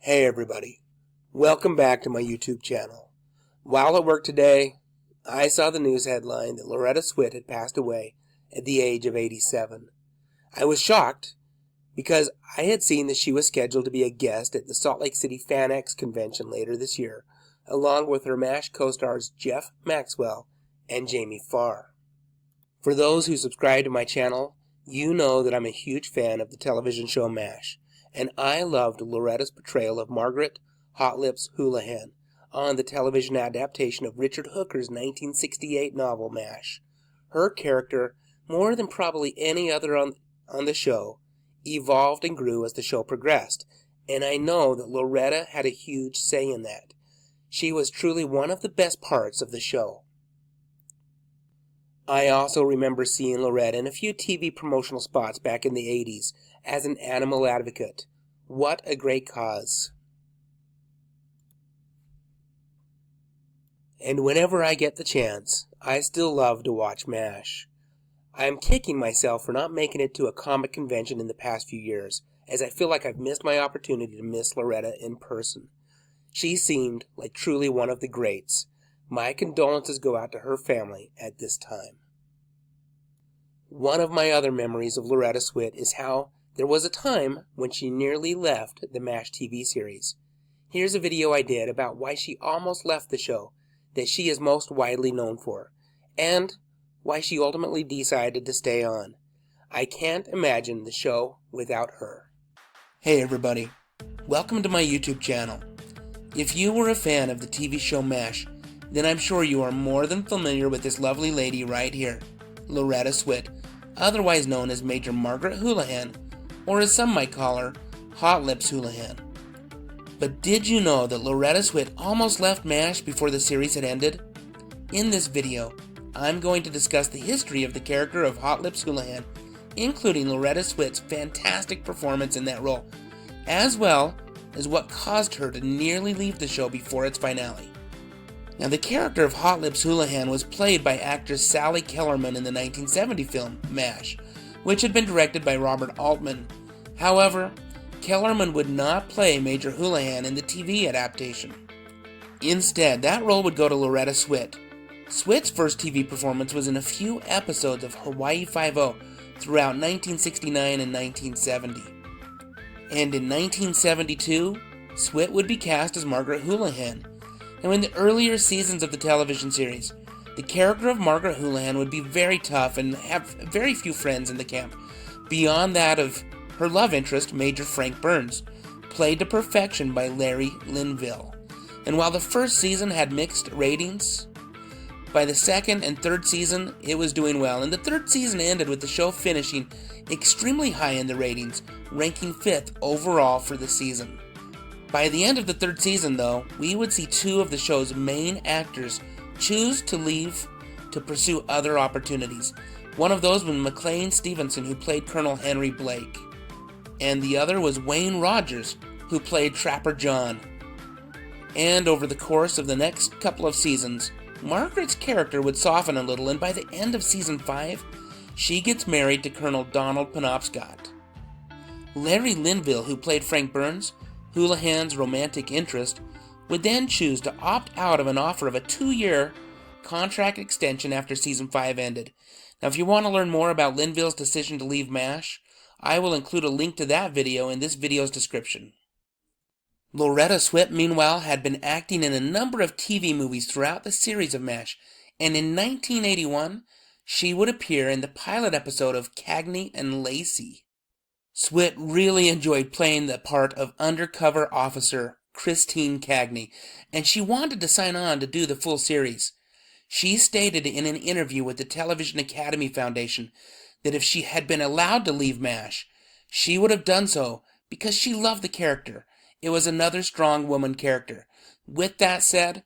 Hey everybody, welcome back to my YouTube channel. While at work today, I saw the news headline that Loretta Swit had passed away at the age of 87. I was shocked because I had seen that she was scheduled to be a guest at the Salt Lake City FanX convention later this year, along with her MASH co-stars Jeff Maxwell and Jamie Farr. For those who subscribe to my channel, you know that I'm a huge fan of the television show MASH. And I loved Loretta's portrayal of Margaret Hot Lips Houlihan on the television adaptation of Richard Hooker's 1968 novel MASH. Her character, more than probably any other on the show, evolved and grew as the show progressed, and I know that Loretta had a huge say in that. She was truly one of the best parts of the show. I also remember seeing Loretta in a few TV promotional spots back in the 80s as an animal advocate. What a great cause. And whenever I get the chance, I still love to watch MASH. I am kicking myself for not making it to a comic convention in the past few years, as I feel like I've missed my opportunity to miss Loretta in person. She seemed like truly one of the greats. My condolences go out to her family at this time. One of my other memories of Loretta Swit is how there was a time when she nearly left the MASH TV series. Here's a video I did about why she almost left the show that she is most widely known for, and why she ultimately decided to stay on. I can't imagine the show without her. Hey everybody, welcome to my YouTube channel. If you were a fan of the TV show MASH, then I'm sure you are more than familiar with this lovely lady right here, Loretta Swit, otherwise known as Major Margaret Houlihan, or as some might call her, Hot Lips Houlihan. But did you know that Loretta Swit almost left MASH before the series had ended? In this video, I'm going to discuss the history of the character of Hot Lips Houlihan, including Loretta Swit's fantastic performance in that role, as well as what caused her to nearly leave the show before its finale. Now, the character of Hot Lips Houlihan was played by actress Sally Kellerman in the 1970 film MASH, which had been directed by Robert Altman. However, Kellerman would not play Major Houlihan in the TV adaptation. Instead, that role would go to Loretta Swit. Swit's first TV performance was in a few episodes of Hawaii Five-0 throughout 1969 and 1970. And in 1972, Swit would be cast as Margaret Houlihan. Now, in the earlier seasons of the television series, the character of Margaret Houlihan would be very tough and have very few friends in the camp, beyond that of her love interest, Major Frank Burns, played to perfection by Larry Linville. And while the first season had mixed ratings, by the second and third season, it was doing well, and the third season ended with the show finishing extremely high in the ratings, ranking 5th overall for the season. By the end of the third season, though, we would see two of the show's main actors choose to leave to pursue other opportunities. One of those was McLean Stevenson, who played Colonel Henry Blake, and the other was Wayne Rogers, who played Trapper John. And over the course of the next couple of seasons, Margaret's character would soften a little, and by the end of season 5, she gets married to Colonel Donald Penobscot. Larry Linville, who played Frank Burns, Houlihan's romantic interest, would then choose to opt out of an offer of a 2-year contract extension after season 5 ended. Now, if you want to learn more about Linville's decision to leave MASH, I will include a link to that video in this video's description. Loretta Swit, meanwhile, had been acting in a number of TV movies throughout the series of MASH, and in 1981, she would appear in the pilot episode of Cagney and Lacey. Swit really enjoyed playing the part of undercover officer Christine Cagney, and she wanted to sign on to do the full series. She stated in an interview with the Television Academy Foundation that if she had been allowed to leave MASH, she would have done so because she loved the character. It was another strong woman character. With that said,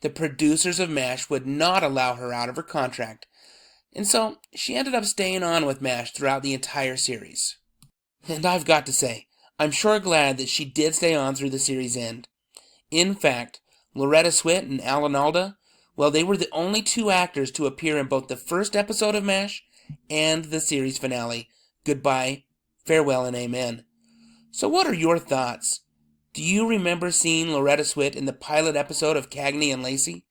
the producers of MASH would not allow her out of her contract, and so she ended up staying on with MASH throughout the entire series. And I've got to say, I'm sure glad that she did stay on through the series' end. In fact, Loretta Swit and Alan Alda, well, they were the only two actors to appear in both the first episode of MASH and the series finale, Goodbye, Farewell, and Amen. So what are your thoughts? Do you remember seeing Loretta Swit in the pilot episode of Cagney and Lacey?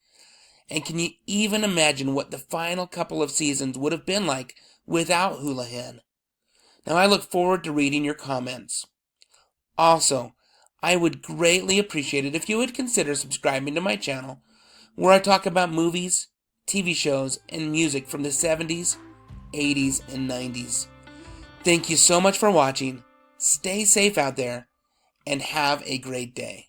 And can you even imagine what the final couple of seasons would have been like without Houlihan? Now I look forward to reading your comments. Also, I would greatly appreciate it if you would consider subscribing to my channel, where I talk about movies, TV shows, and music from the 70s, 80s, and 90s. Thank you so much for watching. Stay safe out there, and have a great day.